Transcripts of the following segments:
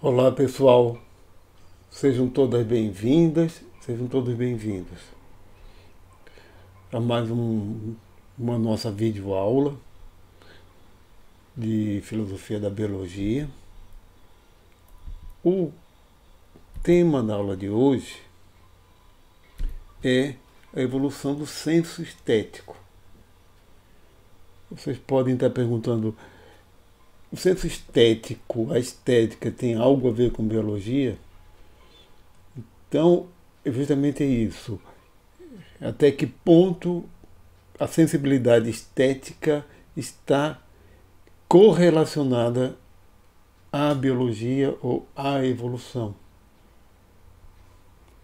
Olá pessoal, sejam todas bem-vindas, sejam todos bem-vindos a mais uma nossa videoaula de Filosofia da Biologia. O tema da aula de hoje é a evolução do senso estético. Vocês podem estar perguntando, o senso estético, a estética tem algo a ver com biologia? Então, justamente é isso. Até que ponto a sensibilidade estética está correlacionada à biologia ou à evolução?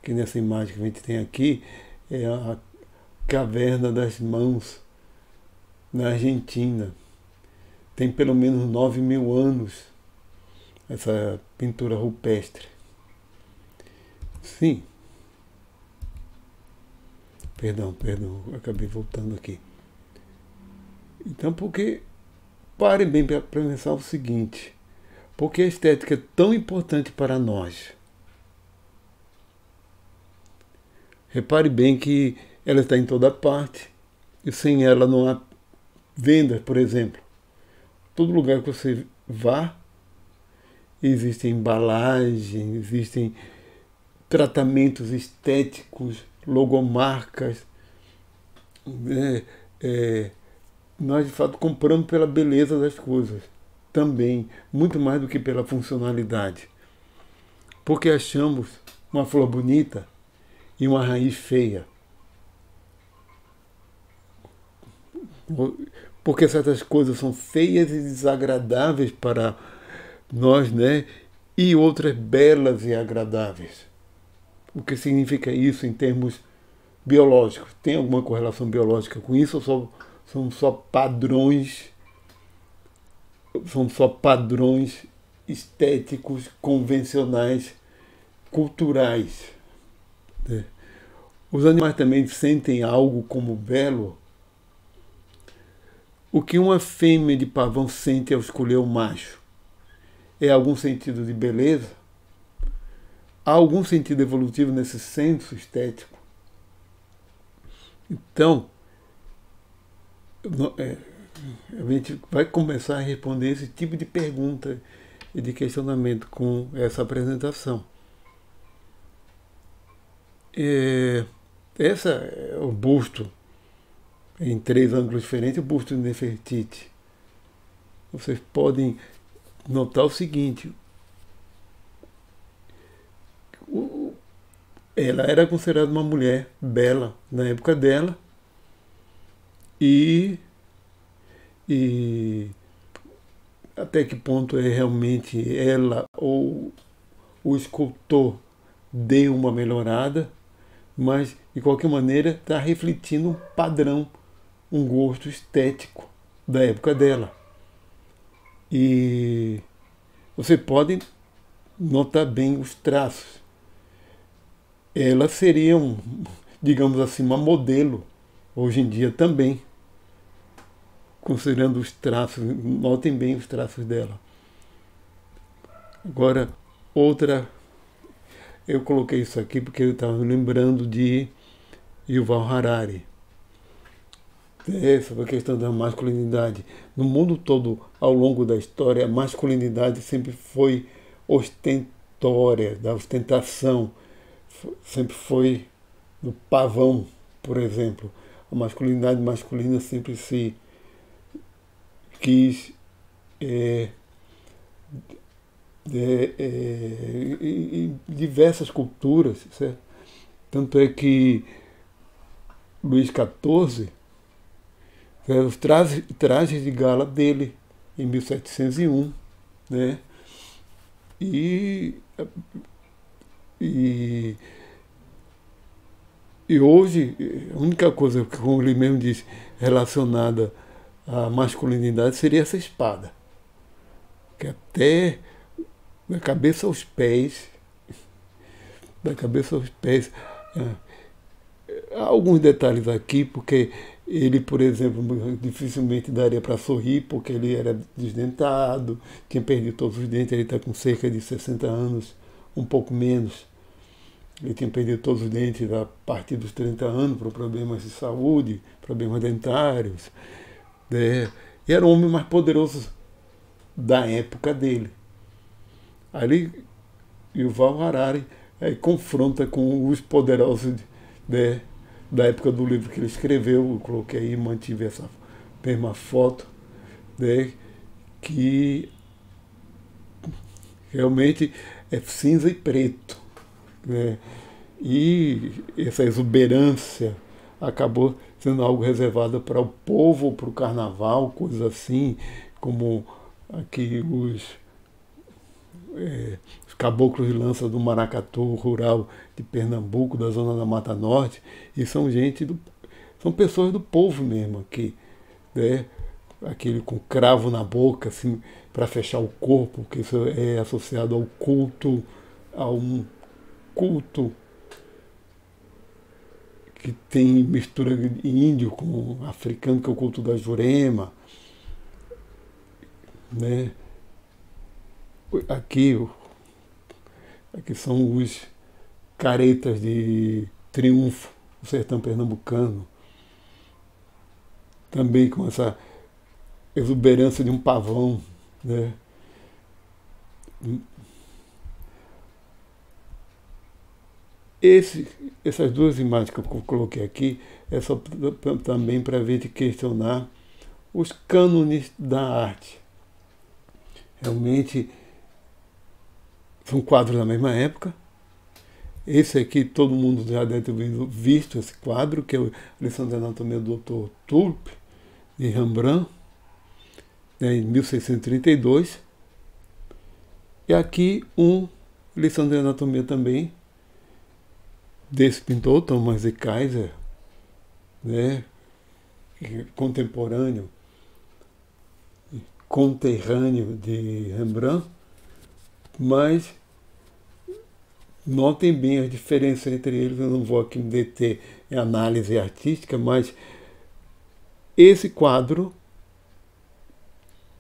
Que nessa imagem que a gente tem aqui é a Caverna das Mãos, na Argentina. Tem pelo menos 9.000 anos essa pintura rupestre. Sim. Perdão, acabei voltando aqui. Então, parem bem para pensar o seguinte: por que a estética é tão importante para nós? Repare bem que ela está em toda parte e sem ela não há vendas, por exemplo. Todo lugar que você vá, existem embalagens, existem tratamentos estéticos, logomarcas. Nós, de fato, compramos pela beleza das coisas também, muito mais do que pela funcionalidade. Porque achamos uma flor bonita e uma raiz feia. Porque certas coisas são feias e desagradáveis para nós, né? E outras belas e agradáveis. O que significa isso em termos biológicos? Tem alguma correlação biológica com isso ou são só padrões? São só padrões estéticos, convencionais, culturais, né? Os animais também sentem algo como belo. O que uma fêmea de pavão sente ao escolher o macho? É algum sentido de beleza? Há algum sentido evolutivo nesse senso estético? Então, a gente vai começar a responder esse tipo de pergunta e de questionamento com essa apresentação. Esse é o busto em 3 ângulos diferentes, o busto de Nefertiti. Vocês podem notar o seguinte: ela era considerada uma mulher bela na época dela e até que ponto é realmente ela ou o escultor deu uma melhorada, mas de qualquer maneira está refletindo um padrão, um gosto estético da época dela. E você pode notar bem os traços. Ela seria, digamos assim, uma modelo hoje em dia também, considerando os traços. Notem bem os traços dela. Agora, eu coloquei isso aqui porque eu estava me lembrando de Yuval Harari. Sobre a questão da masculinidade. No mundo todo, ao longo da história, a masculinidade sempre foi ostentória, da ostentação. Sempre foi no pavão, por exemplo. A masculinidade masculina sempre se quis em diversas culturas, certo? Tanto é que Luís XIV, os trajes de gala dele em 1701, né? E hoje, a única coisa que, como ele mesmo disse, relacionada à masculinidade seria essa espada, que até da cabeça aos pés, há alguns detalhes aqui, porque Ele, por exemplo, dificilmente daria para sorrir porque ele era desdentado, tinha perdido todos os dentes, ele está com cerca de 60 anos, um pouco menos. Ele tinha perdido todos os dentes a partir dos 30 anos por problemas de saúde, problemas dentários, né? E era o homem mais poderoso da época dele. Ali, Yuval Harari confronta com os poderosos, né, da época do livro que ele escreveu. Eu coloquei aí, mantive essa mesma foto, né, que realmente é cinza e preto, né? E essa exuberância acabou sendo algo reservado para o povo, para o carnaval, coisas assim, como aqui os caboclos de lança do maracatu rural de Pernambuco, da zona da Mata Norte, e são pessoas do povo mesmo aqui, né? Aquele com cravo na boca, assim, para fechar o corpo, que isso é associado ao culto, a um culto que tem mistura de índio com africano, que é o culto da Jurema, né? Aqui, aqui são os caretas de triunfo do sertão pernambucano, também com essa exuberância de um pavão, né? Essas duas imagens que eu coloquei aqui é só também para ver de questionar os cânones da arte. Realmente são quadros da mesma época. Esse aqui todo mundo já deve ter visto esse quadro, que é a Lição de Anatomia do Dr. Tulpe, de Rembrandt, né, em 1632. E aqui Lição de Anatomia também, desse pintor, Thomas de Kaiser, né, contemporâneo, conterrâneo de Rembrandt, mas notem bem as diferenças entre eles. Eu não vou aqui me deter em análise artística, mas esse quadro,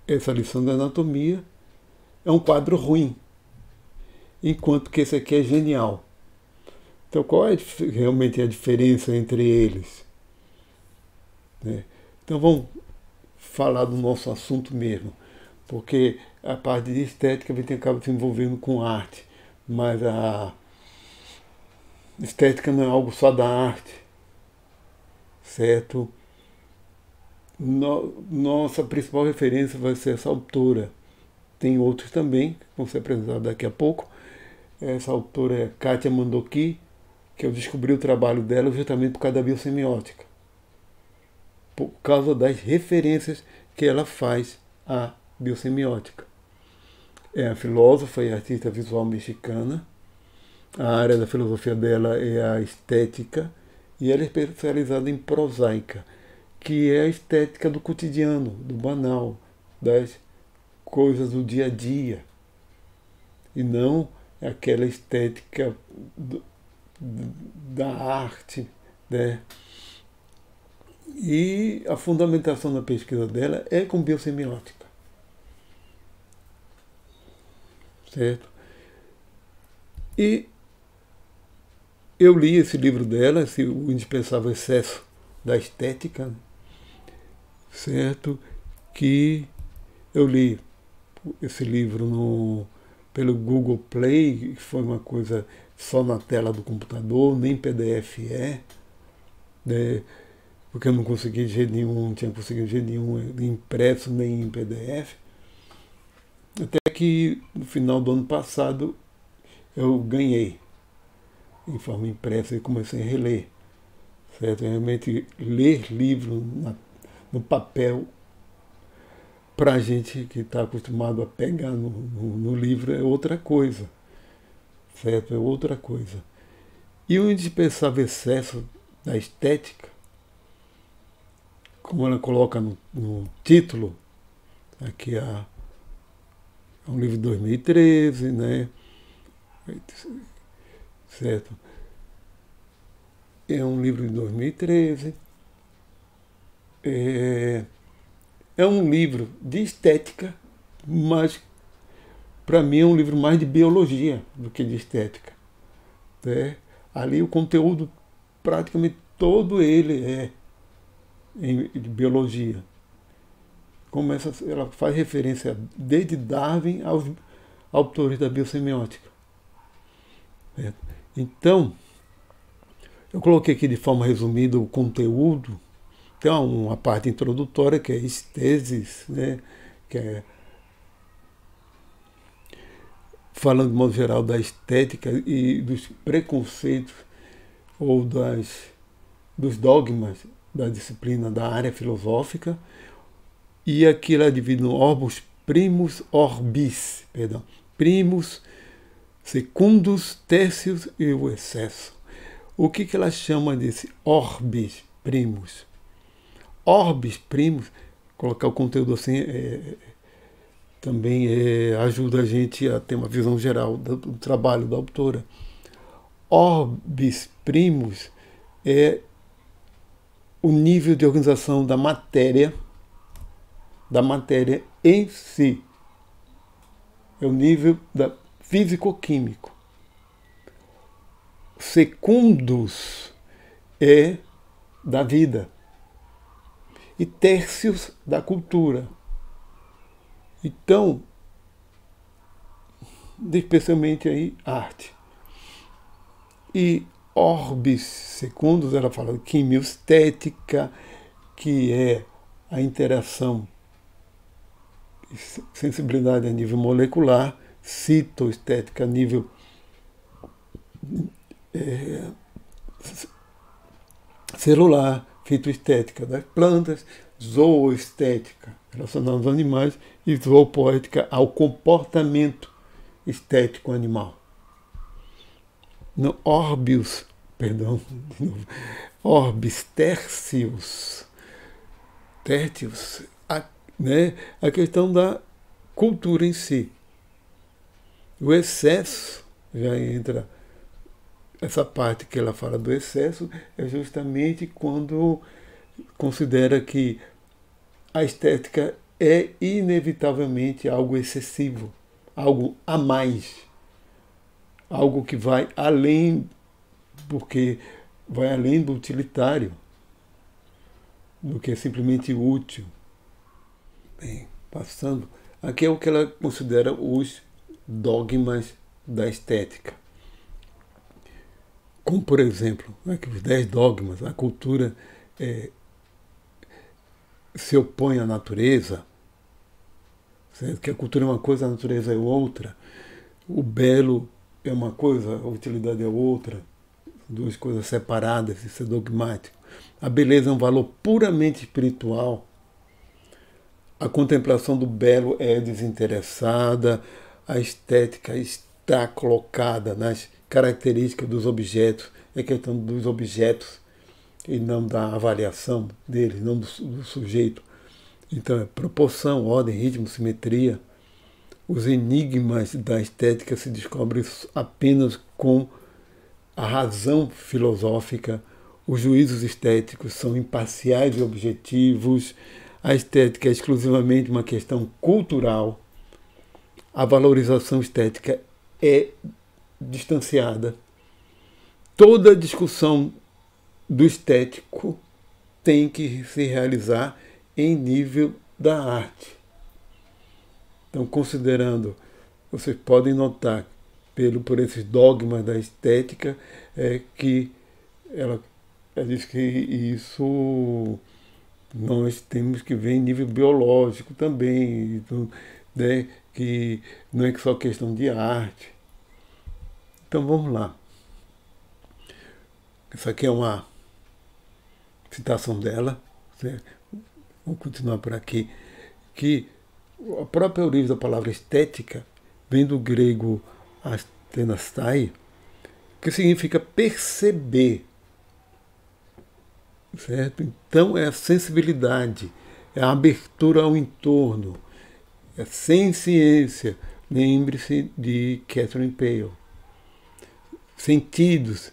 essa Lição de Anatomia, é um quadro ruim, enquanto que esse aqui é genial. Então, qual é realmente a diferença entre eles? Né? Então, vamos falar do nosso assunto mesmo, porque a parte de estética a gente acaba se envolvendo com arte, mas a estética não é algo só da arte, certo? Nossa principal referência vai ser essa autora. Tem outros também, que vão ser apresentados daqui a pouco. Essa autora é Kátia Mandoki, que eu descobri o trabalho dela justamente por causa da biosemiótica, por causa das referências que ela faz à biosemiótica. É a filósofa e artista visual mexicana. A área da filosofia dela é a estética e ela é especializada em prosaica, que é a estética do cotidiano, do banal, das coisas do dia a dia, e não aquela estética da arte, né? E a fundamentação da pesquisa dela é com biosemiótica, certo? E eu li esse livro dela, O Indispensável Excesso da Estética, certo? Que eu li esse livro pelo Google Play, que foi uma coisa só na tela do computador, nem PDF né? Porque eu não consegui de jeito nenhum, não tinha conseguido de jeito nenhum impresso nem em PDF. Até que no final do ano passado eu ganhei em forma impressa e comecei a reler, certo? Realmente ler livro no papel, para a gente que está acostumado a pegar no livro, é outra coisa, certo? É outra coisa. E o indispensável excesso da estética, como ela coloca no título, aqui é um livro de 2013, né? Certo? É um livro de 2013 é um livro de estética, mas para mim é um livro mais de biologia do que de estética. Né? Ali o conteúdo, praticamente todo ele é de biologia. Ela faz referência desde Darwin aos autores da biosemiótica. Então, eu coloquei aqui de forma resumida o conteúdo. Tem uma parte introdutória que é esteses, né? Que é falando de modo geral da estética e dos preconceitos ou dos dogmas da disciplina da área filosófica. E aqui ela divide no orbus primus, secundus, tertius e o excesso. O que ela chama desse orbis primus? Orbis primus, colocar o conteúdo assim, também ajuda a gente a ter uma visão geral do trabalho da autora. Orbis primus é o nível de organização da matéria em si. É o nível físico-químico. Secundus é da vida. E tercios da cultura. Então, especialmente aí, arte. E orbis secundus, ela fala de quimiostética, que é a interação, sensibilidade a nível molecular, citoestética a nível celular, fitoestética das plantas, zooestética relacionada aos animais e zoopoética ao comportamento estético animal. No orbis tertius, a questão da cultura em si. O excesso, já entra essa parte que ela fala do excesso, é justamente quando considera que a estética é inevitavelmente algo excessivo, algo a mais, algo que vai além, porque vai além do utilitário, do que é simplesmente útil. Bem, passando, aqui é o que ela considera os dogmas da estética. Como, por exemplo, os 10 dogmas, a cultura se opõe à natureza, certo? Que a cultura é uma coisa, a natureza é outra. O belo é uma coisa, a utilidade é outra. Duas coisas separadas, isso é dogmático. A beleza é um valor puramente espiritual. A contemplação do belo é desinteressada. A estética está colocada nas características dos objetos. É questão dos objetos e não da avaliação deles, não do sujeito. Então é proporção, ordem, ritmo, simetria. Os enigmas da estética se descobrem apenas com a razão filosófica. Os juízos estéticos são imparciais e objetivos. A estética é exclusivamente uma questão cultural. A valorização estética é distanciada. Toda discussão do estético tem que se realizar em nível da arte. Então, considerando, vocês podem notar por esses dogmas da estética, que ela diz que isso nós temos que ver em nível biológico também, então, né, que não é só questão de arte. Então vamos lá. Essa aqui é uma citação dela, certo? Vamos continuar por aqui, que a própria origem da palavra estética vem do grego astenastai, que significa perceber, certo? Então é a sensibilidade, é a abertura ao entorno, é senciência. Lembre-se de Catherine Pale. Sentidos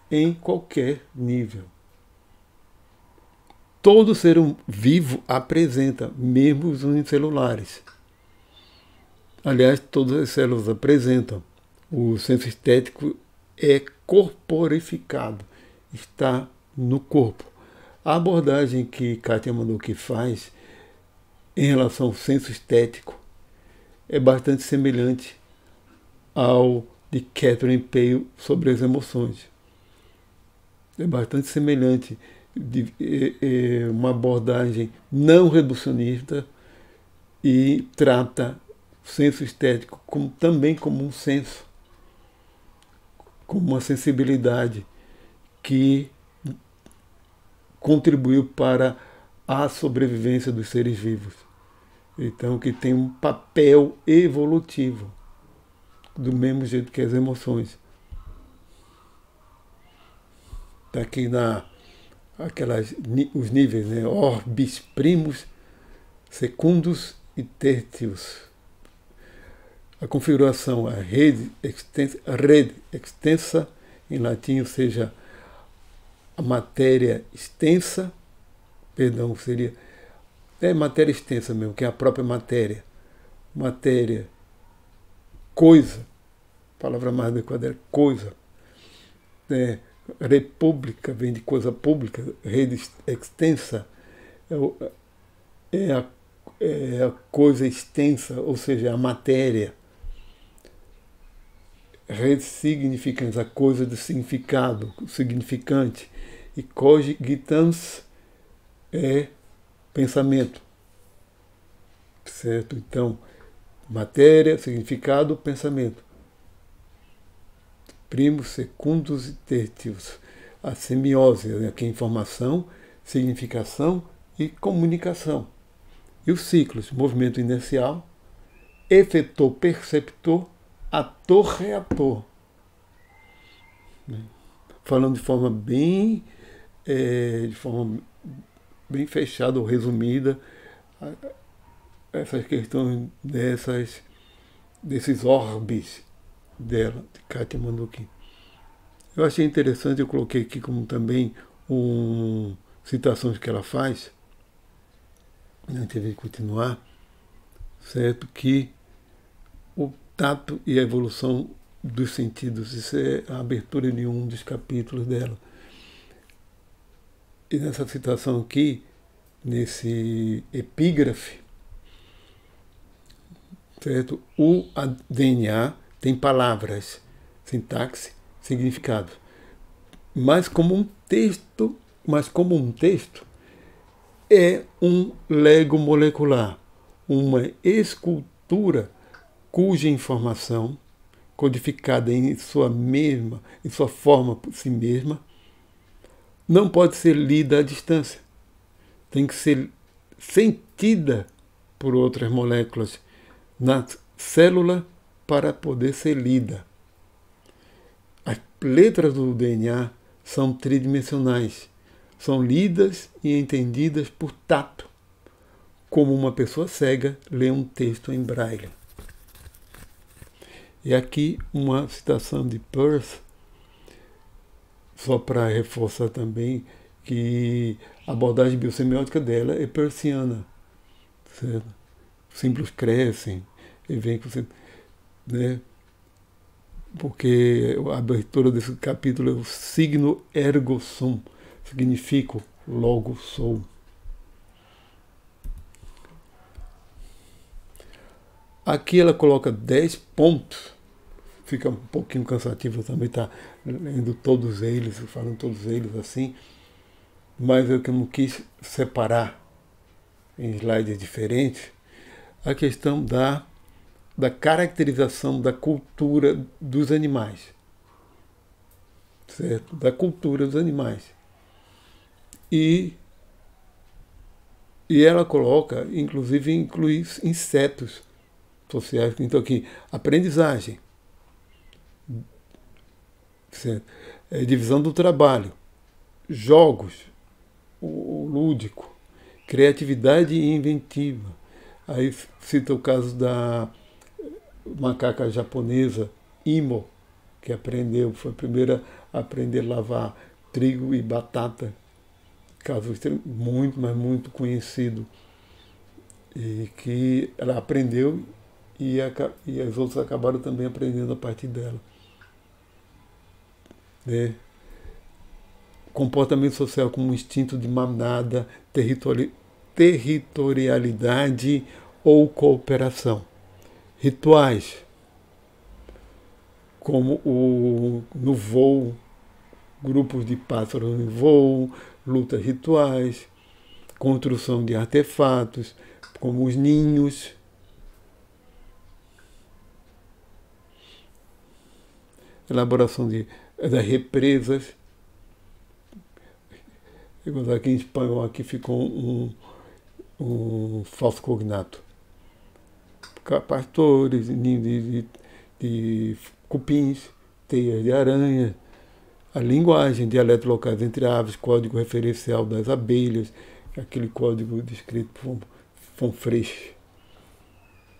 em qualquer nível. todo ser vivo apresenta, mesmo os unicelulares. Aliás, todas as células apresentam. O senso estético é corporificado, está no corpo. A abordagem que Kátia Manduki faz em relação ao senso estético é bastante semelhante ao de Catherine Pale sobre as emoções. É bastante semelhante, uma abordagem não reducionista e trata o senso estético também como um senso, como uma sensibilidade que contribuiu para a sobrevivência dos seres vivos. Então, que tem um papel evolutivo, do mesmo jeito que as emoções. Está aqui os níveis, né? Orbis primos, secundus e tertius. A configuração, a rede extensa, em latim, ou seja, a matéria extensa, perdão, seria matéria extensa mesmo, que é a própria matéria. Matéria, coisa, palavra mais adequada é coisa. República vem de coisa pública, rede extensa é a coisa extensa, ou seja, a matéria. Rede significans, a coisa de significado, significante. E cogitans é pensamento. Certo? Então, matéria, significado, pensamento. Primos, secundos e tertius. A semiose, né, que é informação, significação e comunicação. E os ciclos, movimento inercial, efetor, perceptor, ator, reator. Falando de forma bem fechada ou resumida, essas questões desses orbes dela, de Kátia Manduki. Eu achei interessante, eu coloquei aqui como também citações que ela faz, antes de continuar, certo? Que o tato e a evolução dos sentidos, isso é a abertura de um dos capítulos dela. E nessa citação aqui, nesse epígrafe, certo? O DNA tem palavras, sintaxe, significado. Mas como um texto é um lego molecular, uma escultura cuja informação, codificada em sua forma por si mesma, não pode ser lida à distância. Tem que ser sentida por outras moléculas na célula para poder ser lida. As letras do DNA são tridimensionais. São lidas e entendidas por tato, como uma pessoa cega lê um texto em braille. E aqui uma citação de Peirce, só para reforçar também que a abordagem biosemiótica dela é peirciana. Certo? Os símbolos crescem e vem com você, né? Porque a abertura desse capítulo é o signo ergo sum, significa logo sou. Aqui ela coloca 10 pontos, fica um pouquinho cansativo também estar lendo todos eles, falando todos eles assim, mas eu que não quis separar em slides diferentes a questão da caracterização da cultura dos animais, certo? Da cultura dos animais. E ela coloca, inclusive, inclui insetos sociais. Então aqui, aprendizagem, certo? Divisão do trabalho, jogos, o lúdico, criatividade e inventiva. Aí cita o caso da macaca japonesa Imo, que foi a primeira a aprender a lavar trigo e batata, caso muito, mas muito conhecido, e que ela aprendeu e as outras acabaram também aprendendo a partir dela. Né? Comportamento social como instinto de manada, territorialidade ou cooperação. Rituais, como no voo, grupos de pássaros em voo, lutas rituais, construção de artefatos, como os ninhos, elaboração das represas. Aqui em espanhol aqui ficou um falso cognato. Pastores, ninhos de cupins, teias de aranha, a linguagem, dialetos locais entre aves, código referencial das abelhas, aquele código descrito por von Frisch,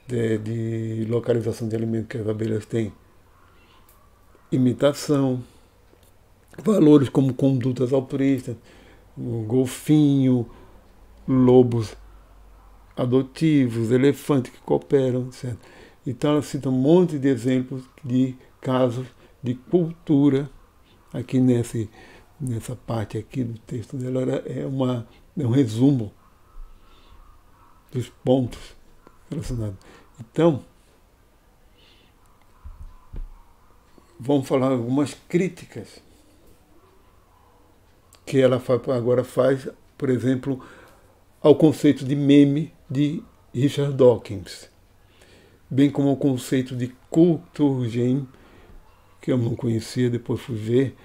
de localização de alimentos que as abelhas têm. Imitação, valores como condutas altruístas, golfinho, lobos adotivos, elefantes que cooperam, etc. Então ela cita um monte de exemplos de casos de cultura aqui nessa parte aqui do texto dela. É um resumo dos pontos relacionados. Então, vamos falar algumas críticas que ela agora faz, por exemplo, ao conceito de meme de Richard Dawkins, bem como ao conceito de Kulturgen, que eu não conhecia, depois fui ver,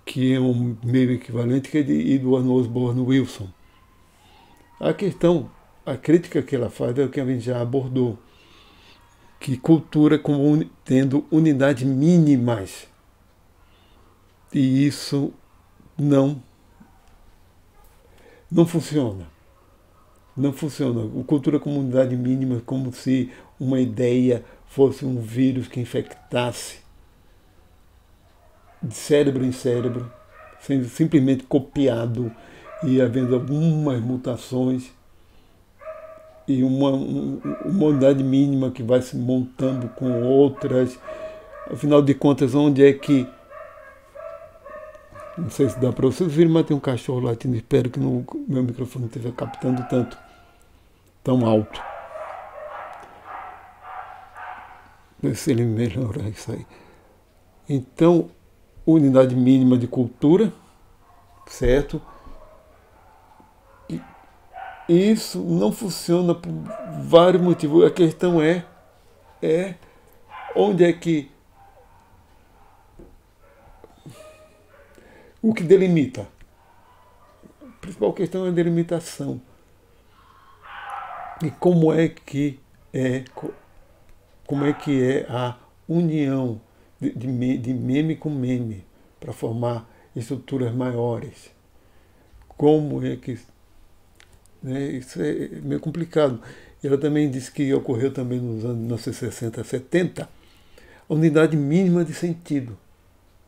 que é um meio equivalente, que é de Edward Osborne Wilson. A crítica que ela faz é o que a gente já abordou, que cultura como tendo unidades mínimas. E isso não funciona. Não funciona. Cultura como unidade mínima, como se uma ideia fosse um vírus que infectasse de cérebro em cérebro, sendo simplesmente copiado e havendo algumas mutações e uma unidade mínima que vai se montando com outras. Afinal de contas, onde é que... Não sei se dá para vocês verem, mas tem um cachorro latindo. Espero que meu microfone não esteja captando tão alto. Ver se ele melhorar isso aí. Então, unidade mínima de cultura, certo? E isso não funciona por vários motivos. A questão é onde é que... O que delimita? A principal questão é a delimitação. E como é que é a união de meme com meme para formar estruturas maiores? Como é que... Né, isso é meio complicado. Ela também disse que ocorreu também nos anos 1960, 70, a unidade mínima de sentido.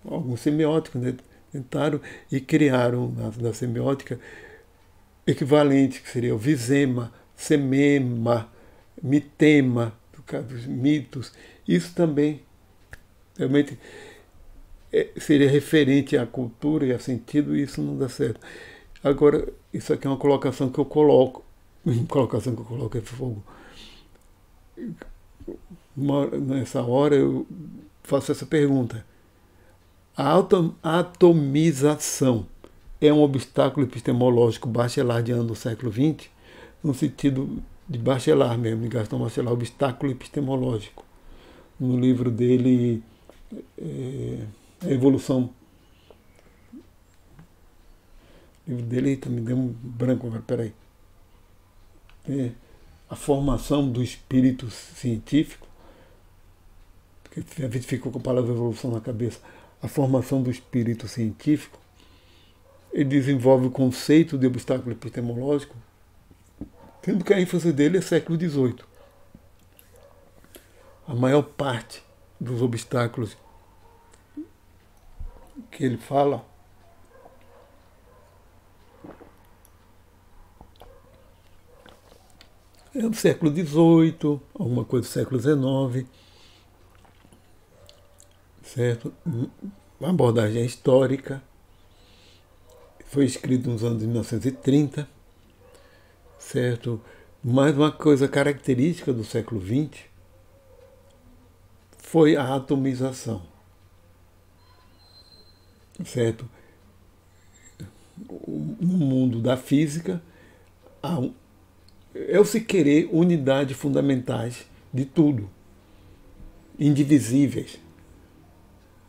Alguns semióticos, né, tentaram e criaram na semiótica equivalente, que seria o visema, semema, mitema, dos mitos. Isso também realmente seria referente à cultura e a sentido, e isso não dá certo. Agora, isso aqui é uma colocação que eu coloco. É fogo. Nessa hora eu faço essa pergunta. A atomização é um obstáculo epistemológico bachelardiano do século XX, no sentido de Bachelard mesmo, de Gaston Bachelard, obstáculo epistemológico. No livro dele, A Evolução. O livro dele também deu um branco agora, peraí. A formação do espírito científico, porque a gente ficou com a palavra evolução na cabeça. A formação do espírito científico, ele desenvolve o conceito de obstáculo epistemológico, sendo que a ênfase dele é século XVIII. A maior parte dos obstáculos que ele fala é do século XVIII, alguma coisa do século XIX, certo? Uma abordagem histórica, foi escrito nos anos de 1930, certo? Mas uma coisa característica do século XX foi a atomização, certo? No mundo da física, é o se querer unidades fundamentais de tudo, indivisíveis.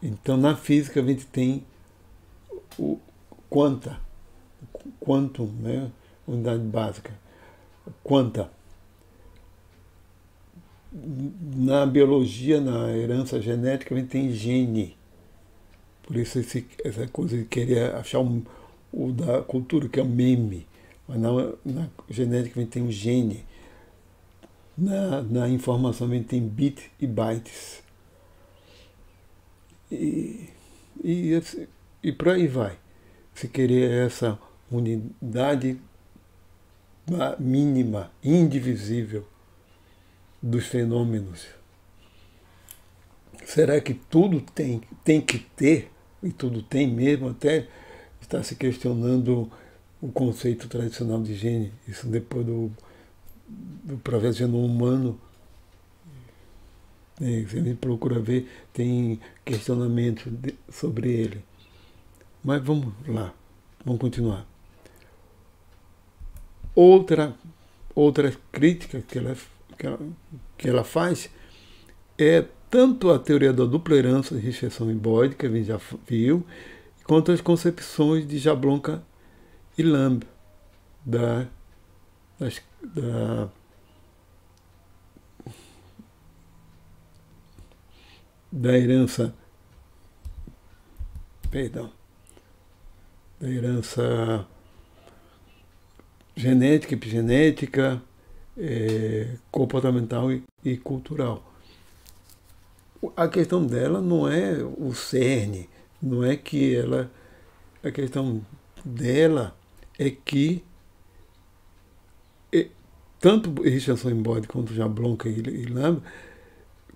Então, na física, a gente tem o quantum, né? Unidade básica, quanta. Na biologia, na herança genética, a gente tem gene. Por isso essa coisa de querer achar o da cultura, que é o meme. Mas na genética a gente tem um gene. Na informação a gente tem bit e bytes. E por aí vai. Se querer essa unidade mínima, indivisível dos fenômenos. Será que tudo tem que ter, e tudo tem mesmo, até está se questionando o conceito tradicional de gene, isso depois do projeto Genoma Humano. Se a gente procura ver, tem questionamento sobre ele. Mas vamos lá, vamos continuar. Outra crítica que ela faz é tanto a teoria da dupla herança de Richardson e Boyd, que a gente já viu, quanto as concepções de Jablonka e Lamb da herança, da herança genética, epigenética, comportamental e cultural. A questão dela não é o cerne, não é que ela... A questão dela é que tanto Richardson e Boyd quanto Jablonka e Lamb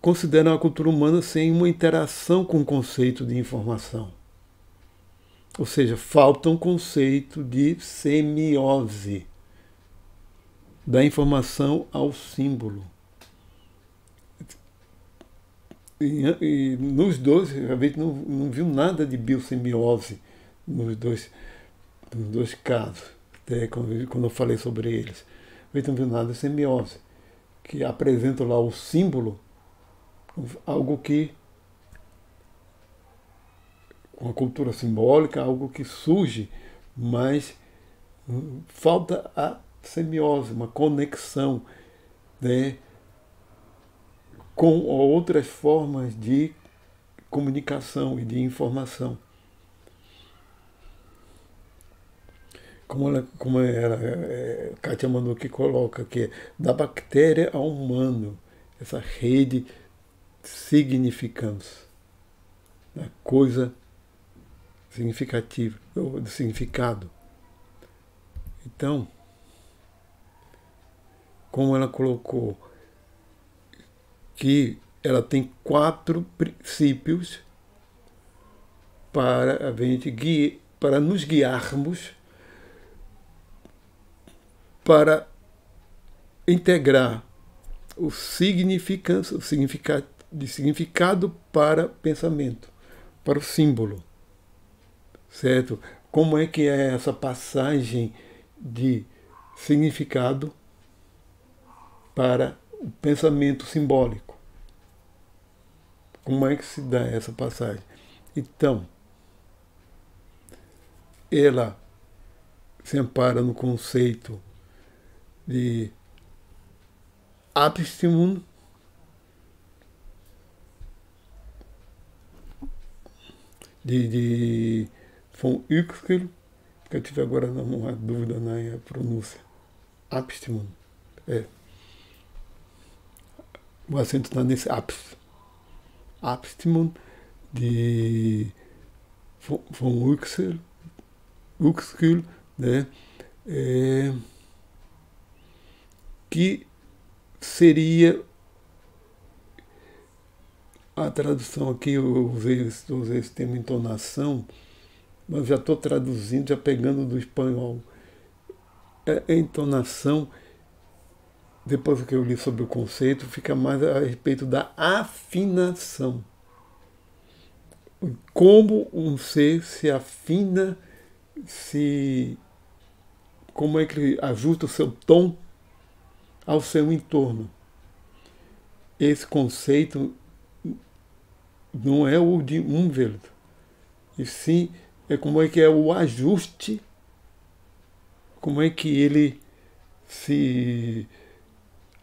consideram a cultura humana sem uma interação com o conceito de informação. Ou seja, falta um conceito de semiose, da informação ao símbolo. E nos dois, a gente não viu nada de biosemiose nos dois casos, até quando eu falei sobre eles. A gente não viu nada de semiose, que apresenta lá o símbolo, algo que, com a cultura simbólica, algo que surge, mas falta a semiose, uma conexão, né, com outras formas de comunicação e de informação. Como Kátia Manucci coloca, que é da bactéria ao humano, essa rede significans, da coisa significativa, do significado. Então, como ela colocou que ela tem 4 princípios para para nos guiarmos, para integrar o significado para pensamento, para o símbolo, certo? Como é que é essa passagem de significado para o pensamento simbólico? Como é que se dá essa passagem? Então, ela se ampara no conceito de Abstimmung, de von Uexküll, que eu tive agora uma dúvida na pronúncia. Abstimmung. O acento está nesse Abstimmung, de von Uexküll, né? Que seria a tradução aqui, eu usei esse termo entonação, mas já estou traduzindo, já pegando do espanhol. A entonação, depois que eu li sobre o conceito, fica mais a respeito da afinação. Como um ser se afina, como é que ele ajusta o seu tom ao seu entorno. Esse conceito não é o de Umwelt, e sim é como é que é o ajuste, como é que ele se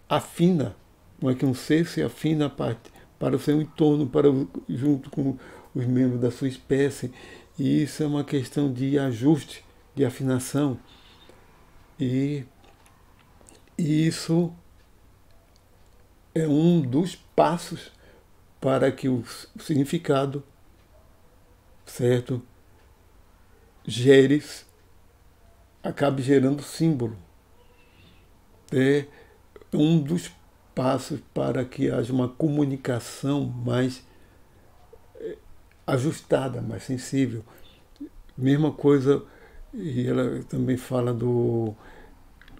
afina, como é que um ser se afina para o seu entorno, junto com os membros da sua espécie. E isso é uma questão de ajuste, de afinação. E isso é um dos passos para que o significado, certo, acabe gerando símbolo. É um dos passos para que haja uma comunicação mais ajustada, mais sensível. Mesma coisa, e ela também fala do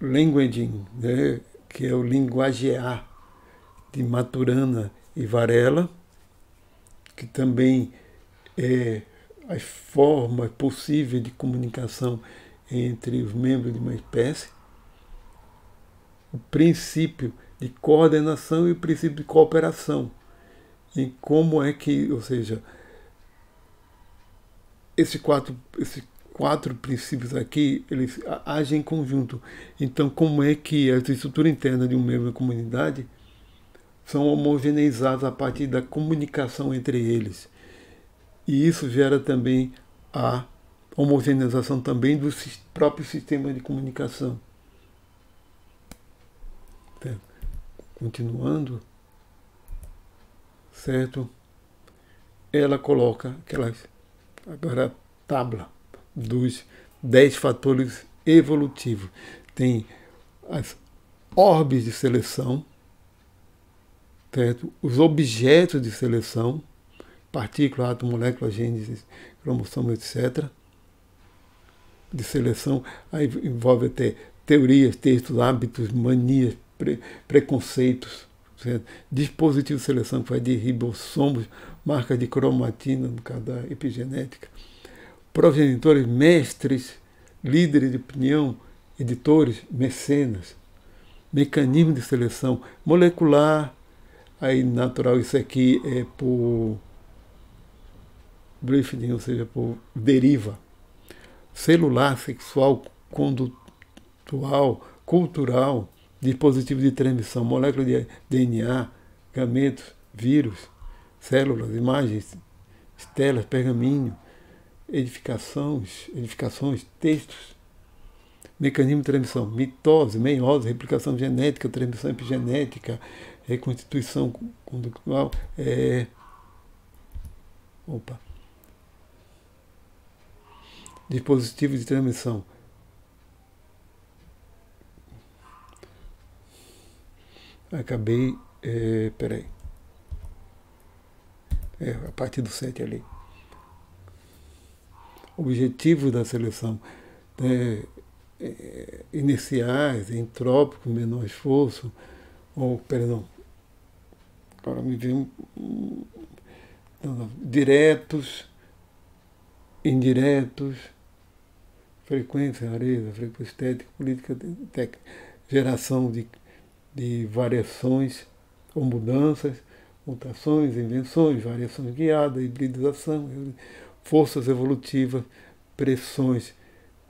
languaging, né, que é o linguagear de Maturana e Varela, que também é as formas possíveis de comunicação entre os membros de uma espécie, o princípio de coordenação e o princípio de cooperação. E como é que, ou seja, esses quatro princípios aqui, eles agem em conjunto. Então, como é que a estrutura interna de um membro da comunidade são homogeneizados a partir da comunicação entre eles. E isso gera também a homogeneização também do próprio sistema de comunicação. Continuando, certo? Ela coloca agora a tábua dos 10 fatores evolutivos. Tem as orbes de seleção, certo? Os objetos de seleção, partícula, átomo, molécula, gene, cromossomo, etc. De seleção, aí envolve até teorias, textos, hábitos, manias, preconceitos, certo? Dispositivo de seleção que vai de ribossomos, marcas de cromatina, no caso da epigenética, progenitores, mestres, líderes de opinião, editores, mecenas, mecanismo de seleção molecular, aí natural, isso aqui é por briefing, ou seja, por deriva, celular, sexual, condutual, cultural, dispositivo de transmissão, molécula de DNA, gametos, vírus, células, imagens, estelas, pergaminho, edificações, textos, mecanismo de transmissão, mitose, meiose, replicação genética, transmissão epigenética, reconstituição conductual, dispositivo de transmissão. Acabei, peraí. A partir do 7 ali. Objetivo da seleção. Iniciais, entrópico, menor esforço, agora me veio diretos, indiretos, frequência, rareza, frequência estética, política, técnica, geração de variações ou mudanças, mutações, invenções, variações guiadas, hibridização, forças evolutivas, pressões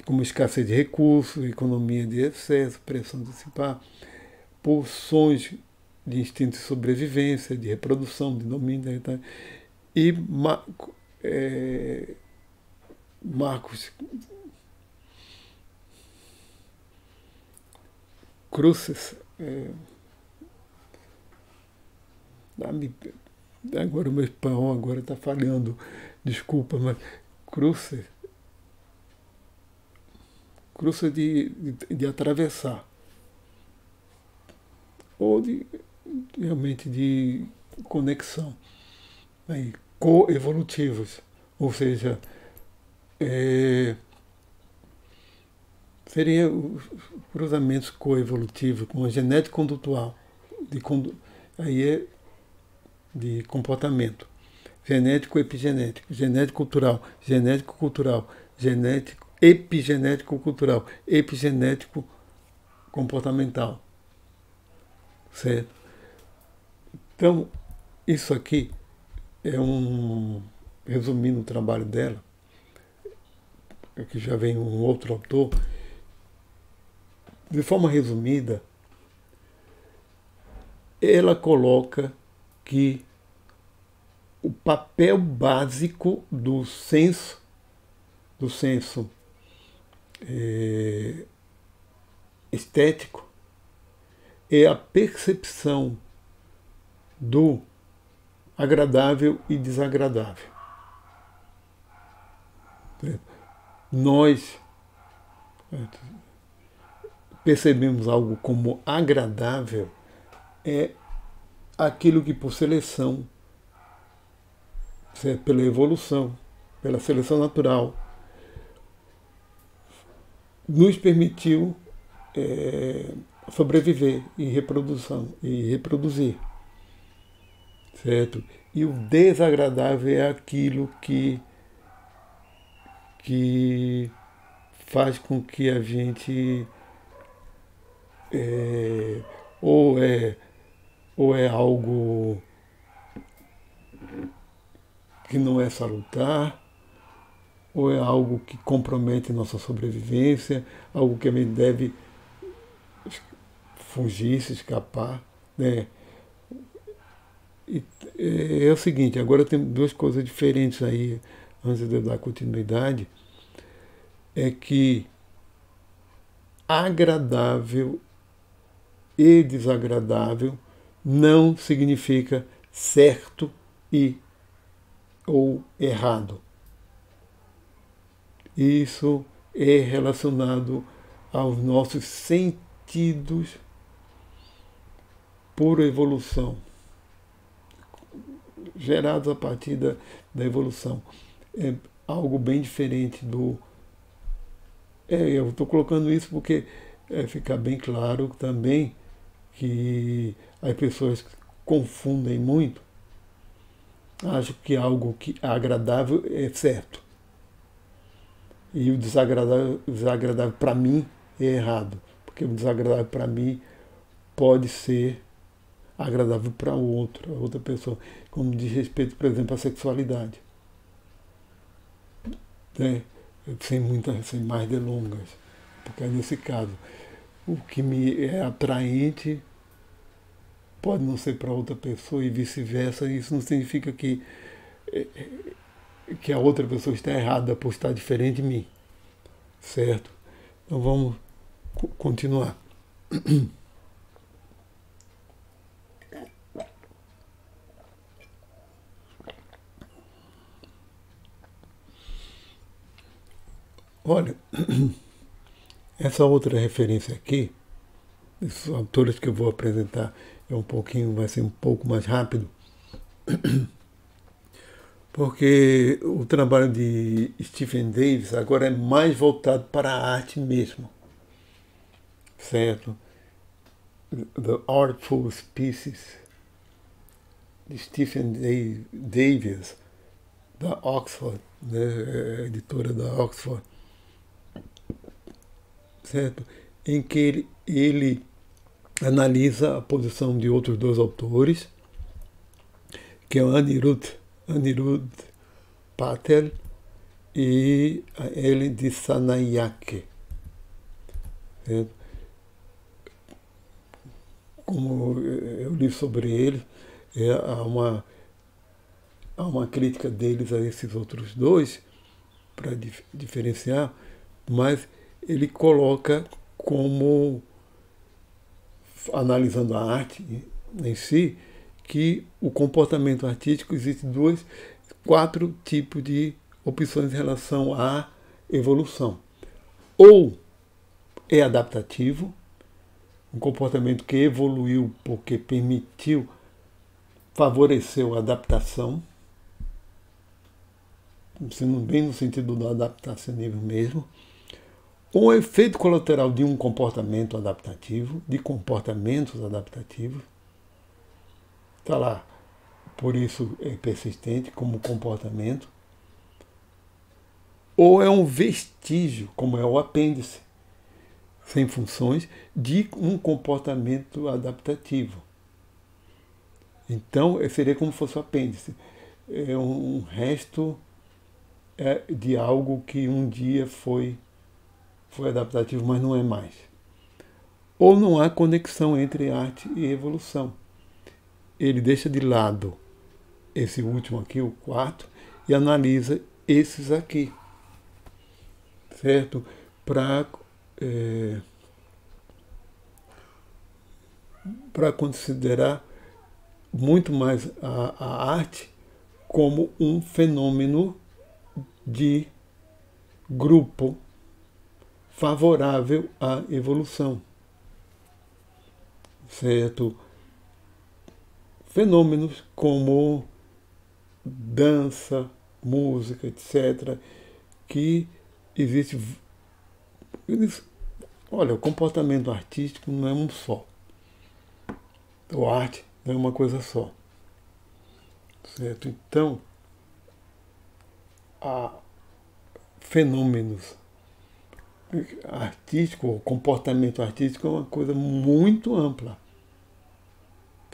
como escassez de recursos, economia de excesso, pressão antecipada, pulsões de instinto de sobrevivência, de reprodução, de domínio, e Marcos Cruces, agora o meu espanhol agora está falhando, desculpa, mas Cruces de atravessar, ou realmente de conexão. Aí, coevolutivos, ou seja, seria os cruzamentos coevolutivos com a genética condutual, aí é de comportamento, genético epigenético, genético cultural, genético cultural, genético epigenético cultural, epigenético comportamental, certo? Então, isso aqui é resumindo o trabalho dela, aqui já vem um outro autor. De forma resumida, ela coloca que o papel básico do senso estético é a percepção do agradável e desagradável. Nós percebemos algo como agradável é aquilo que por seleção, pela evolução, pela seleção natural, nos permitiu sobreviver e reproduzir, certo? E o desagradável é aquilo que faz com que a gente ou é algo que não é salutar, ou é algo que compromete nossa sobrevivência, algo que a gente deve fugir, se escapar, né? E é o seguinte, agora tem duas coisas diferentes aí, antes de eu dar continuidade, é que agradável e desagradável não significa certo ou errado. Isso é relacionado aos nossos sentidos por evolução, gerados a partir da evolução. É algo bem diferente do... eu estou colocando isso porque fica bem claro também que as pessoas confundem muito, acham que algo que é agradável é certo. E o desagradável para mim é errado, porque o desagradável para mim pode ser agradável para outra pessoa, como diz respeito, por exemplo, à sexualidade. Sem mais delongas, porque nesse caso, o que me é atraente pode não ser para outra pessoa e vice-versa. Isso não significa que a outra pessoa está errada por estar diferente de mim, certo? Então vamos continuar. Olha, essa outra referência aqui, esses autores que eu vou apresentar vai ser um pouco mais rápido, porque o trabalho de Stephen Davis agora é mais voltado para a arte mesmo, certo? The Artful Species, de Stephen Davis, da Oxford, né, editora da Oxford, certo? Em que ele analisa a posição de outros dois autores, que é o Anirudh Patel e a Ellen Dissanayake. Certo? Como eu li sobre ele, há uma crítica deles a esses outros dois, para diferenciar, mas ele coloca como, analisando a arte em si, que o comportamento artístico existe 4 tipos de opções em relação à evolução. Ou é adaptativo, um comportamento que evoluiu porque permitiu, favoreceu a adaptação, sendo bem no sentido do adaptacionismo mesmo, ou efeito colateral de um comportamento adaptativo, de comportamentos adaptativos, está lá, por isso é persistente como comportamento, ou é um vestígio, como é o apêndice, sem funções, de um comportamento adaptativo. Então, seria como se fosse o apêndice. É um resto de algo que um dia foi adaptativo, mas não é mais. Ou não há conexão entre arte e evolução. Ele deixa de lado esse último aqui, o quarto, e analisa esses aqui, certo? Para considerar muito mais a arte como um fenômeno de grupo favorável à evolução, certo? Fenômenos como dança, música, etc., que existe. Olha, o comportamento artístico não é um só. A arte não é uma coisa só, certo? Então, há fenômenos artísticos, o comportamento artístico é uma coisa muito ampla,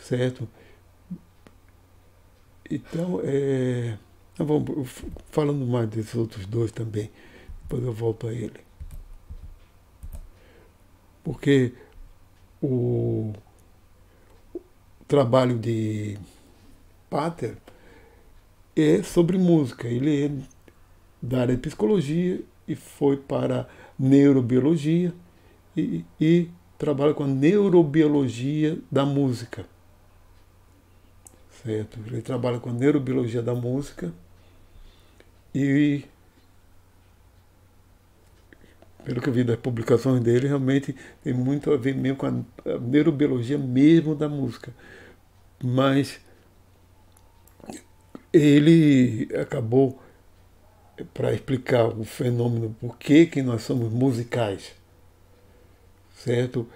certo? Então, falando mais desses outros dois também, depois eu volto a ele. Porque o trabalho de Pater é sobre música. Ele é da área de psicologia e foi para neurobiologia e trabalha com a neurobiologia da música. Certo? Ele trabalha com a neurobiologia da música e, pelo que eu vi das publicações dele, realmente tem muito a ver mesmo com a neurobiologia mesmo da música. Mas ele acabou, para explicar o fenômeno, por que nós somos musicais, certo?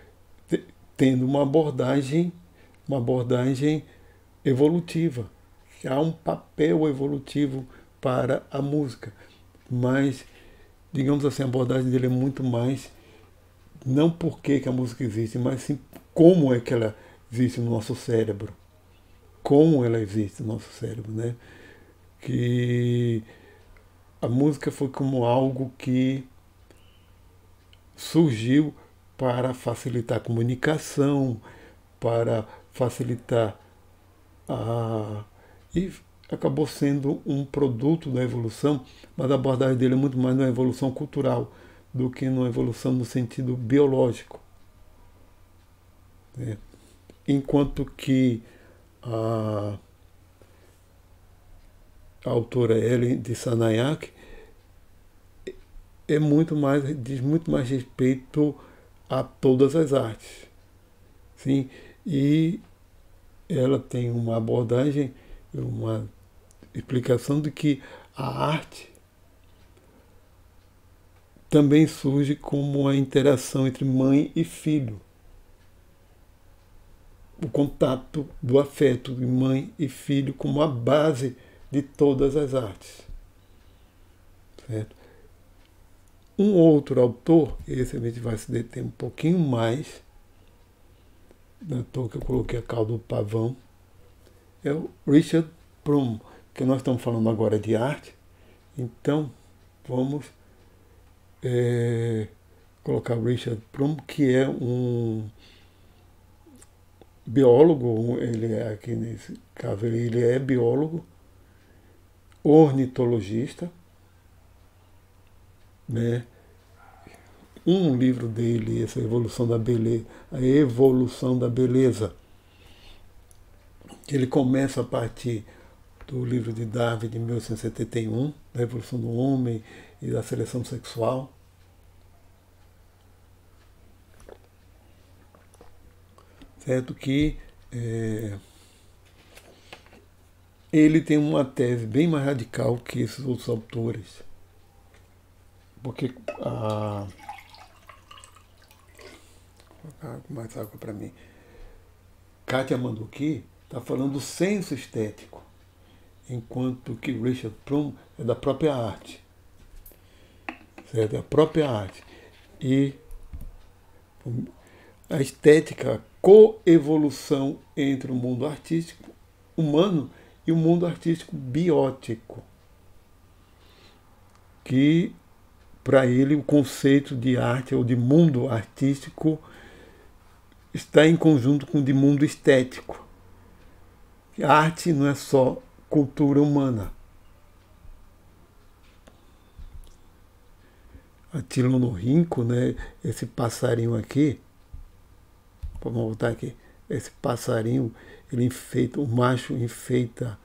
Tendo uma abordagem evolutiva. Há um papel evolutivo para a música, mas, digamos assim, a abordagem dele é muito mais, não por que a música existe, mas sim como é que ela existe no nosso cérebro. Como ela existe no nosso cérebro, né? Que a música foi como algo que surgiu para facilitar a comunicação, para facilitar e acabou sendo um produto da evolução, mas a abordagem dele é muito mais na evolução cultural do que na evolução no sentido biológico. Né? Enquanto que a autora Ellen de Sanayak diz muito mais respeito a todas as artes. Sim? E ela tem uma abordagem, uma explicação de que a arte também surge como a interação entre mãe e filho. O contato do afeto de mãe e filho como a base de todas as artes. Certo? Um outro autor, esse a gente vai se deter um pouquinho mais, no autor que eu coloquei a cauda do pavão, é o Richard Prum, que nós estamos falando agora de arte, então vamos colocar o Richard Prum, que é um biólogo, ele é aqui nesse caso, ele é biólogo, ornitologista, né? Um livro dele, essa Evolução da Beleza, a Evolução da Beleza, ele começa a partir do livro de Darwin de 1871, da Evolução do Homem e da Seleção Sexual. certo? Que ele tem uma tese bem mais radical que esses outros autores. Porque vou colocar mais água para mim. Kátia Manduki está falando do senso estético, enquanto que Richard Plum é da própria arte. Certo? É a própria arte. E a estética, a coevolução entre o mundo artístico humano e o mundo artístico biótico. Que, para ele, o conceito de arte ou de mundo artístico está em conjunto com o de mundo estético. A arte não é só cultura humana. Atilonorrinco, né, esse passarinho aqui, vamos voltar aqui, esse passarinho, ele enfeita, o macho enfeita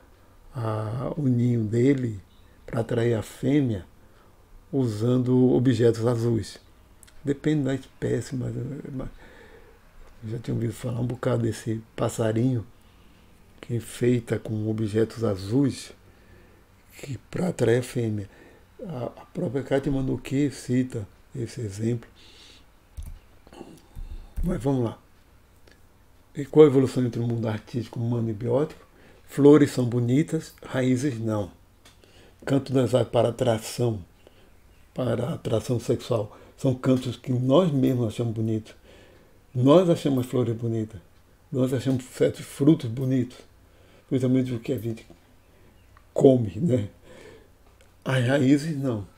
o ninho dele para atrair a fêmea usando objetos azuis. Depende da espécie, mas já tinha ouvido falar um bocado desse passarinho que enfeita com objetos azuis para atrair a fêmea. A própria Kátia Manduki cita esse exemplo. Mas vamos lá. E qual a evolução entre o mundo artístico, humano e biótico? Flores são bonitas, raízes não. Canto das aves para atração sexual, são cantos que nós mesmos achamos bonitos. Nós achamos as flores bonitas. Nós achamos certos frutos bonitos. Principalmente o que a gente come, né? As raízes não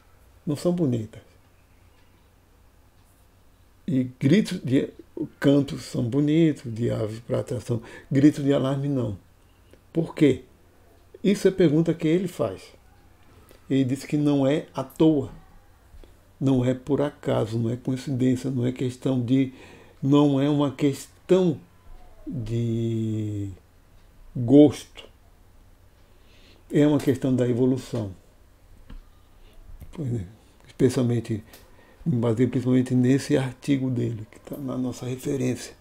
são bonitas. E cantos são bonitos, de aves para atração. Gritos de alarme não. Por quê? Isso é a pergunta que ele faz. Ele diz que não é à toa. Não é por acaso, não é coincidência, não é uma questão de gosto. É uma questão da evolução. Especialmente, me basei principalmente nesse artigo dele, que está na nossa referência.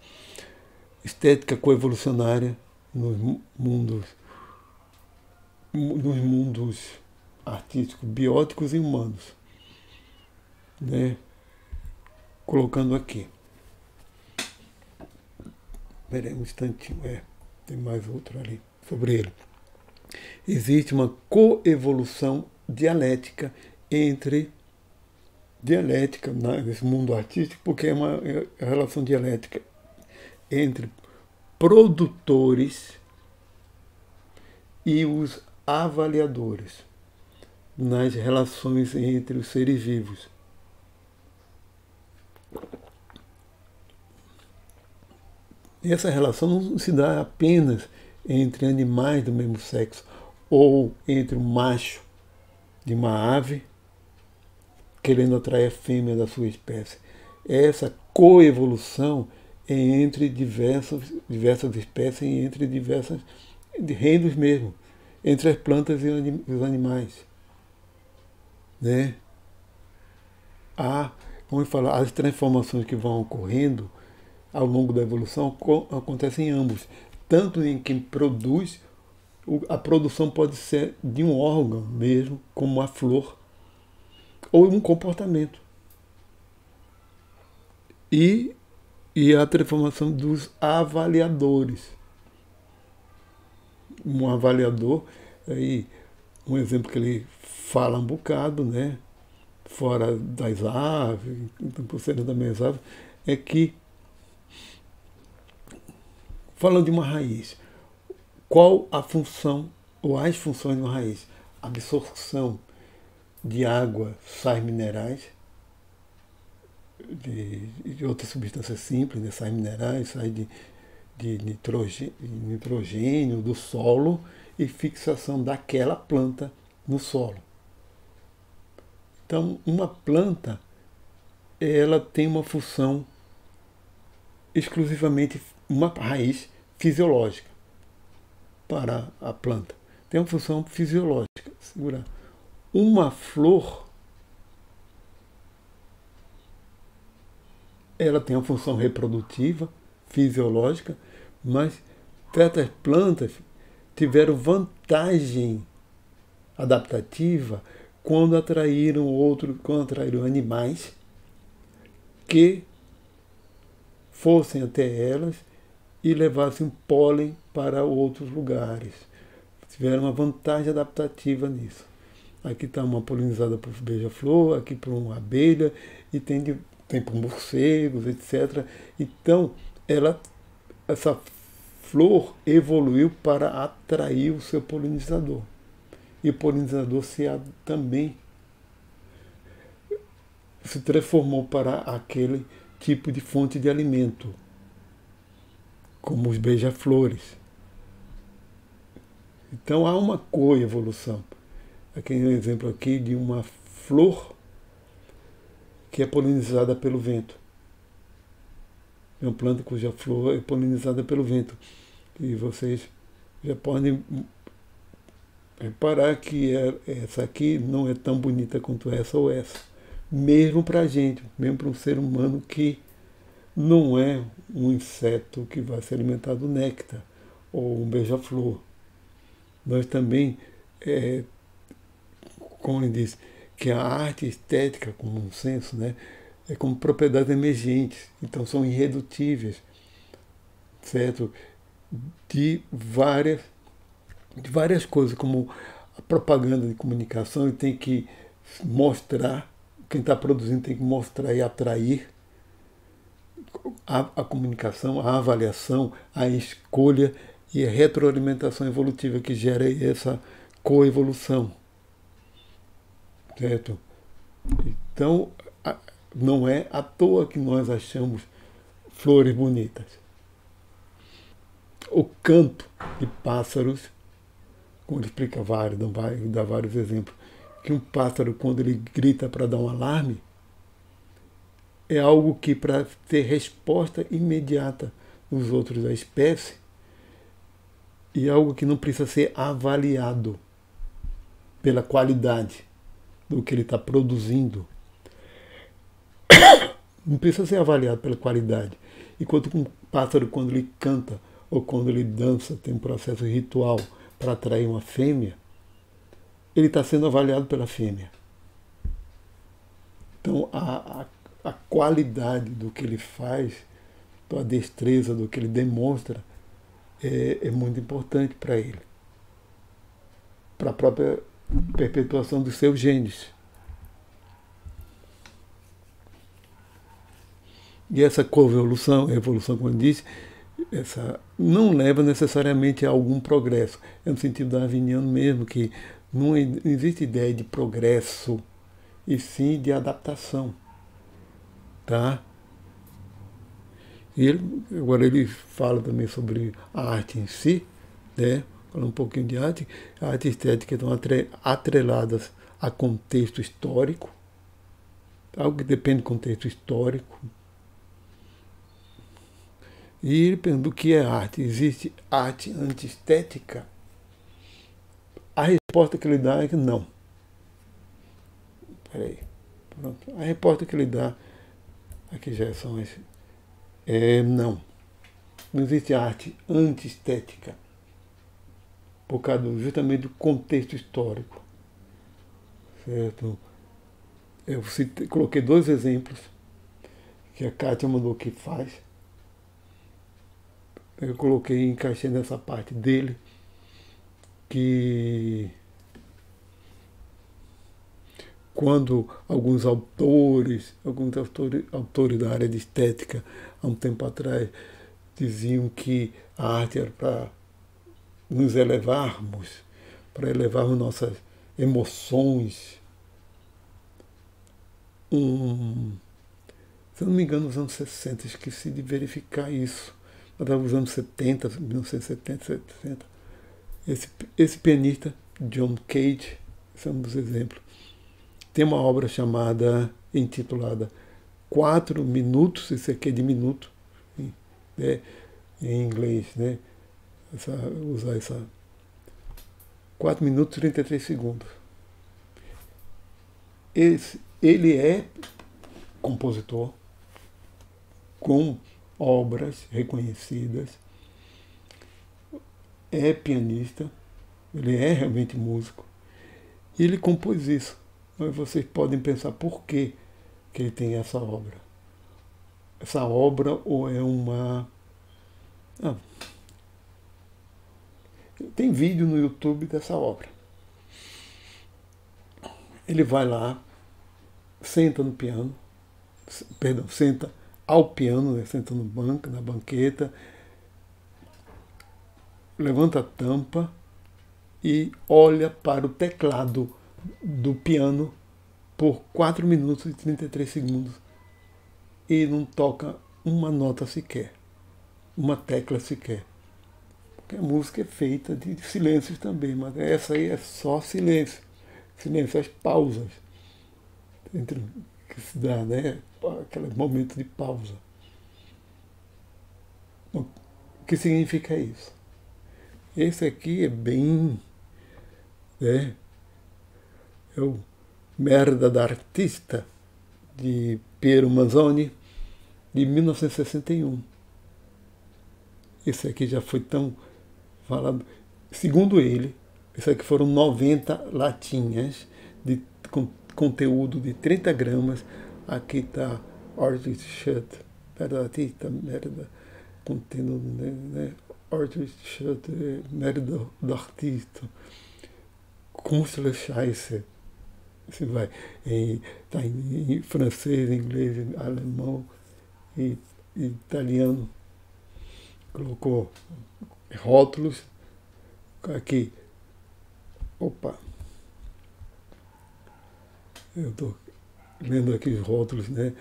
Estética coevolucionária nos mundos artísticos, bióticos e humanos. Né? Colocando aqui. Espera aí um instantinho. Tem mais outro ali sobre ele. Existe uma coevolução dialética nesse mundo artístico, porque é uma relação dialética entre produtores e os avaliadores nas relações entre os seres vivos. E essa relação não se dá apenas entre animais do mesmo sexo ou entre um macho de uma ave querendo atrair a fêmea da sua espécie. Essa coevolução é entre diversas espécies e entre diversos reinos mesmo, entre as plantas e os animais. Né? Como eu falo, as transformações que vão ocorrendo ao longo da evolução acontecem em ambos. Tanto em quem produz, a produção pode ser de um órgão mesmo, como a flor, ou um comportamento. E a transformação dos avaliadores. Um avaliador, aí, um exemplo que ele fala um bocado, né, fora das aves, por ser das aves, é que, falando de uma raiz, qual a função ou as funções de uma raiz? Absorção de água, sais minerais, de outras substâncias simples, né? Sais minerais, sais de nitrogênio do solo e fixação daquela planta no solo. Então, uma planta, ela tem uma função exclusivamente, uma raiz fisiológica para a planta. Tem uma função fisiológica, segurar. Uma flor, ela tem uma função reprodutiva, fisiológica, mas certas plantas tiveram vantagem adaptativa quando quando atraíram animais que fossem até elas e levassem pólen para outros lugares. Tiveram uma vantagem adaptativa nisso. Aqui está uma polinizada por beija-flor, aqui por uma abelha, e tem por morcegos, etc. Então, essa flor evoluiu para atrair o seu polinizador. E o polinizador também se transformou para aquele tipo de fonte de alimento, como os beija-flores. Então há uma coevolução. Aqui é um exemplo aqui de uma flor que é polinizada pelo vento. É uma planta cuja flor é polinizada pelo vento. E vocês já podem reparar que essa aqui não é tão bonita quanto essa ou essa. Mesmo para a gente, mesmo para um ser humano que não é um inseto que vai se alimentar do néctar ou um beija-flor. Nós também, como ele diz, que a arte estética, como um senso, né, é como propriedades emergentes, então são irredutíveis, certo? De várias coisas, como a propaganda de comunicação, e tem que mostrar, quem está produzindo tem que mostrar e atrair a comunicação, a avaliação, a escolha e a retroalimentação evolutiva que gera essa coevolução. Certo? Então, não é à toa que nós achamos flores bonitas. O canto de pássaros, como ele explica dá vários exemplos, que um pássaro, quando ele grita para dar um alarme, é algo que, para ter resposta imediata nos outros da espécie, e algo que não precisa ser avaliado pela qualidade do que ele está produzindo. Não precisa ser avaliado pela qualidade. Enquanto um pássaro, quando ele canta ou quando ele dança, tem um processo ritual para atrair uma fêmea, ele está sendo avaliado pela fêmea. Então, a qualidade do que ele faz, a destreza do que ele demonstra, é muito importante para ele, para a própria perpetuação dos seus genes. E essa coevolução, evolução, como eu disse, não leva necessariamente a algum progresso. É no sentido darwiniano mesmo, que não existe ideia de progresso, e sim de adaptação. Tá? E agora ele fala também sobre a arte em si, né? Fala um pouquinho de arte. A arte estética estão atreladas a contexto histórico, algo que depende do contexto histórico. E ele pergunta o que é arte. Existe arte antiestética? A resposta que ele dá é que não. Peraí. Pronto. A resposta que ele dá, aqui já são as, não. Não existe arte antiestética, por causa justamente do contexto histórico. Certo? Eu coloquei 2 exemplos que a Kátia mandou que faz. Eu encaixei nessa parte dele, que quando alguns autores da área de estética, há um tempo atrás, diziam que a arte era para nos elevarmos, para elevarmos nossas emoções. Se eu não me engano, nos anos 60, esqueci de verificar isso. Mas estava nos anos 70, 1970, 70. Esse pianista, John Cage, esse é um dos exemplos, tem uma obra intitulada 4 minutos, isso aqui é de minuto, né, em inglês, né? Usar essa 4 minutos e 33 segundos. Ele é compositor com obras reconhecidas, é pianista, ele é realmente músico, e ele compôs isso. Mas vocês podem pensar por que ele tem essa obra. Essa obra ou é uma... Ah, tem vídeo no YouTube dessa obra. Ele vai lá, senta no piano, perdão, senta ao piano, né, senta no banco, na banqueta, levanta a tampa e olha para o teclado do piano por 4 minutos e 33 segundos e não toca uma nota sequer, uma tecla sequer. Porque a música é feita de silêncios também, mas essa aí é só silêncio. Silêncio, as pausas entre que se dá, né? Aquele momento de pausa. O que significa isso? Esse aqui é bem, né? É o Merda da Artista, de Piero Manzoni, de 1961. Esse aqui já foi tão falado. Segundo ele, isso aqui foram 90 latinhas de conteúdo de 30 gramas. Aqui está Artist Shut, merda, contendo, né? Artist Shut, merda do artista. Künstler Scheiße. Você vai tá em francês, inglês, alemão e italiano. Colocou rótulos aqui. Opa! Eu estou lendo aqui os rótulos, né?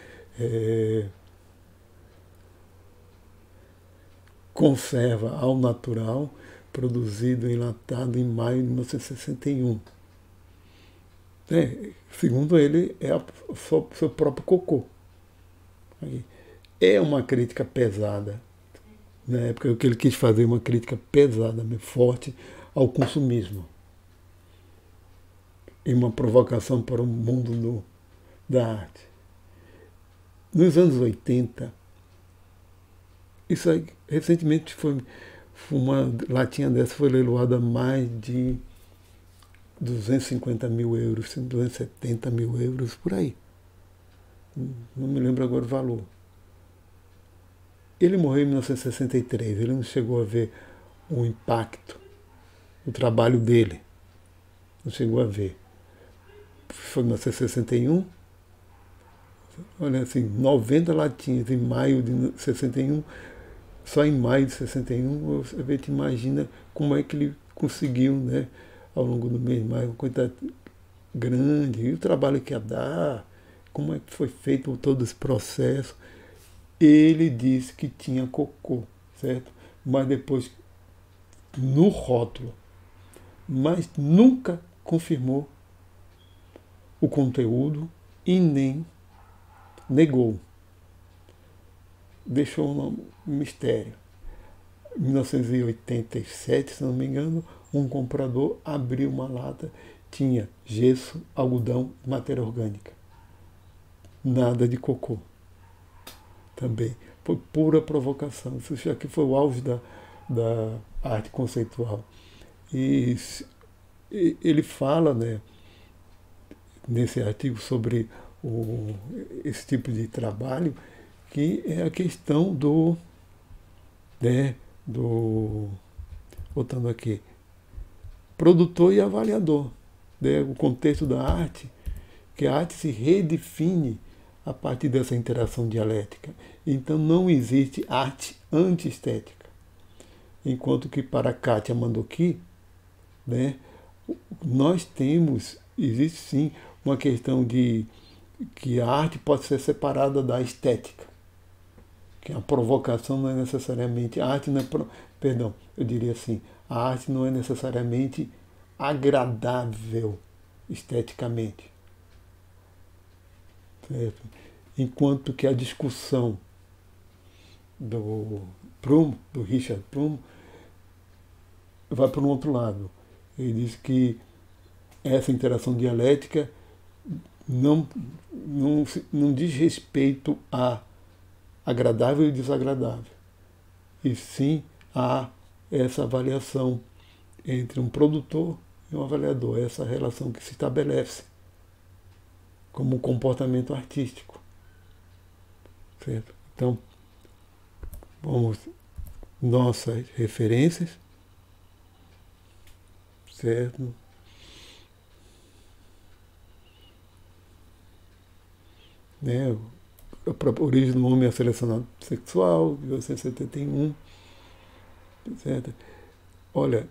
Conserva ao natural, produzido e enlatado em maio de 1961. Segundo ele, é o seu próprio cocô. É uma crítica pesada. Na época que ele quis fazer uma crítica pesada, forte, ao consumismo. E uma provocação para o mundo da arte. Nos anos 80, isso aí, recentemente foi uma latinha dessa foi leiloada a mais de 250 mil euros, 270 mil euros, por aí. Não me lembro agora o valor. Ele morreu em 1963, ele não chegou a ver o impacto, o trabalho dele. Não chegou a ver. Foi em 1961. Olha assim, 90 latinhas em maio de 61. Só em maio de 61, você imagina como é que ele conseguiu, né, ao longo do mês, mais uma quantidade grande, e o trabalho que ia dar, como é que foi feito todo esse processo. Ele disse que tinha cocô, certo? Mas depois, no rótulo, mas nunca confirmou o conteúdo e nem negou. Deixou um mistério. Em 1987, se não me engano, um comprador abriu uma lata, tinha gesso, algodão, matéria orgânica. Nada de cocô. Também. Foi pura provocação. Isso aqui foi o auge da arte conceitual. E ele fala, né, nesse artigo sobre esse tipo de trabalho, que é a questão voltando aqui, produtor e avaliador, né, o contexto da arte, que a arte se redefine a partir dessa interação dialética. Então não existe arte anti-estética. Enquanto que para Kátia Mandoki, né, existe sim uma questão de que a arte pode ser separada da estética. Que a provocação não é necessariamente... A arte não é... Perdão, eu diria assim, a arte não é necessariamente agradável esteticamente. Certo? Enquanto que a discussão do Richard Prum, vai para um outro lado. Ele diz que essa interação dialética não diz respeito à agradável e desagradável. E sim há essa avaliação entre um produtor e um avaliador, essa relação que se estabelece como comportamento artístico. Certo? Então, vamos, nossas referências, certo? Né? A própria origem do homem é a seleção sexual, de 1971, certo? Olha,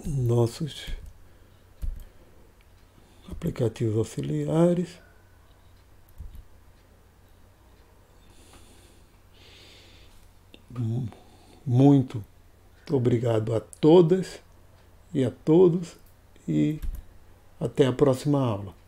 nossos aplicativos auxiliares, muito obrigado a todas e a todos e até a próxima aula.